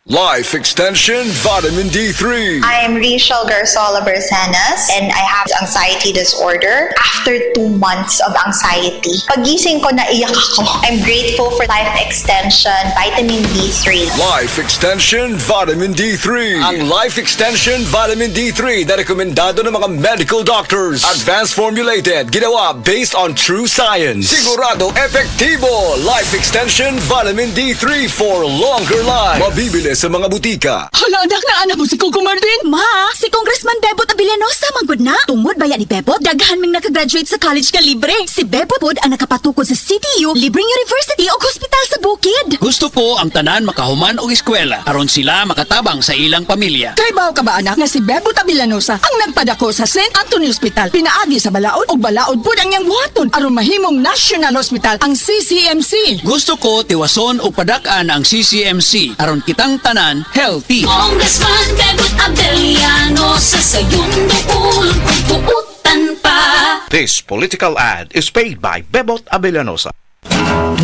Life Extension Vitamin D3. I'm Rachel Garzola Bersanas and I have anxiety disorder. After 2 months of anxiety, pagising ko naiyak ako. I'm grateful for Life Extension Vitamin D3. Life Extension Vitamin D3. Ang Life Extension Vitamin D3 na rekomendado ng mga medical doctors. Advanced formulated, ginawa based on true science. Sigurado epektibo. Life Extension Vitamin D3 for longer life. Mabibili sa mga butika. Hala, anak na anak mo si Coco Martin. Ma, si Congressman Bebot Abilianosa manggod na. Tungod baya ni Bebot, daghan ming nakagraduate sa college ka libre. Si Bebot pod ang nakapatukod sa CTU, libreng university o hospital sa bukid. Gusto ko ang tanan makahuman og eskwela aron sila makatabang sa ilang pamilya. Kay bao ka ba anak nga si Bebot Abilianosa ang nagpadako sa St. Anthony Hospital. Pinaagi sa balaod og balaod pod ang iyang buhaton aron mahimong National Hospital ang CCMC. Gusto ko tiwason og padak-an ang CCMC aron kitang tanan healthy. Congressman Bebot Abilianosa sa iyong duol pagbuutan pa. This political ad is paid by Bebot Abilianosa.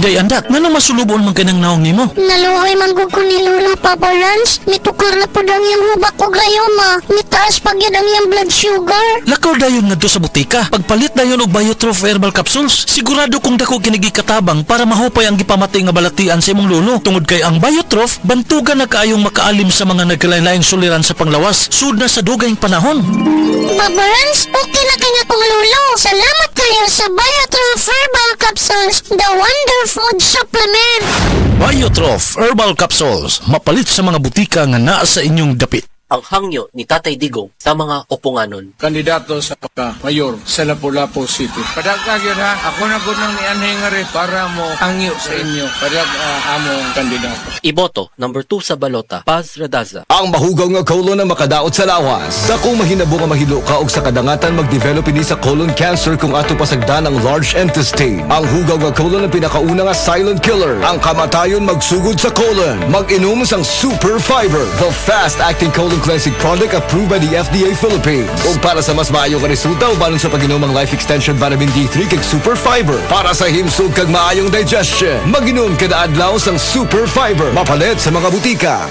Day andak, nga nang masulubon man kanang naong nimo? Naluhoy man ko ni Lola Papa Rans. Mitukar na po ang iyang hubak o grayoma. Mitaas pag yan ang iyang blood sugar. Lakaw dayon nga sa butika. Pagpalit dayon og Biotrof Herbal Capsules. Sigurado kung dako kinigi katabang para mahupay ang gipamatay nga balatian sa imong lolo. Tungod kay ang Biotrof, bantugan na kaayong makaalim sa mga nagkalain-laing suliran sa panglawas. Sud na sa dugayng panahon. Papa Rans, okay na kanya kong lolo. Salamat kayo sa Biotrof Herbal Capsules, the Wonder Food Supplement. Biotrof Herbal Capsules. Mapalit sa mga butika nga naa sa inyong dapit. Ang hangyo ni Tatay Digong sa mga opunganon. Kandidato sa pagka-mayor sa Lapu-Lapu City. Padag yun ha, ako na gunang ni Anhengare para mo hangyo sa inyo. Padag among kandidato. Iboto, number 2 sa balota, Paz Radaza. Ang mahugaw nga colon na makadaot sa lawas. Sa kung mahinabo nga mahilo ka og sa kadangatan mag-develop ini sa colon cancer kung ato pasagdan ang large intestine. Ang hugaw nga colon ang pinakauna nga silent killer. Ang kamatayon magsugod sa colon. Mag-inom sang Super Fiber, the fast-acting colon cleansing product approved by the FDA Philippines. Ug para sa mas maayo nga resulta ubanon sa pag-inom ang Life Extension Vitamin D3 kag Super Fiber para sa himsog kag maayong digestion. Mag-inom kada adlaw sang Super Fiber. Mapalit sa mga butika.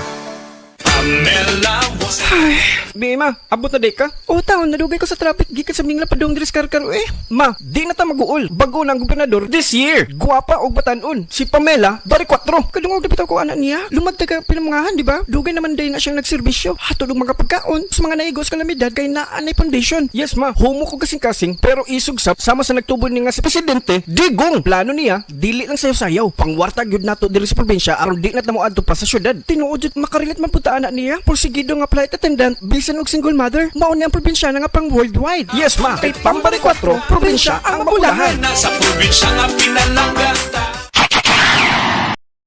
Ma, abot na day ka? O taon, nadugay ko sa traffic, gikan sa mingla padong diris karkaro Ma, di na ta mag-uol. Bago na ang gobernador this year. Guwapa og batanon. Si Pamela, bari 4. Kadungog na bitaw ko anak niya. Lumad ka pinamangahan, di ba? Dugay naman day na siyang nagserbisyo. Hatod og mga pagkaon sa mga naigos kalamidad kay naanay foundation. Yes ma, homo ko kasing-kasing pero isugsap sama sa nagtubo ni nga si presidente, digong plano niya, dili lang sayo-sayaw. Pangwartag yun nato diri sa probinsya aron di na tamo adto pa sa syudad. Tinuod jud makarilit man punta anak niya. Porsigido nga flight attendant, bisan og single mother, mao ni ang probinsya nga pang worldwide. Yes ma, kay Pambari 4, probinsya ang mabulahan. Sa probinsya nga pinalanggan.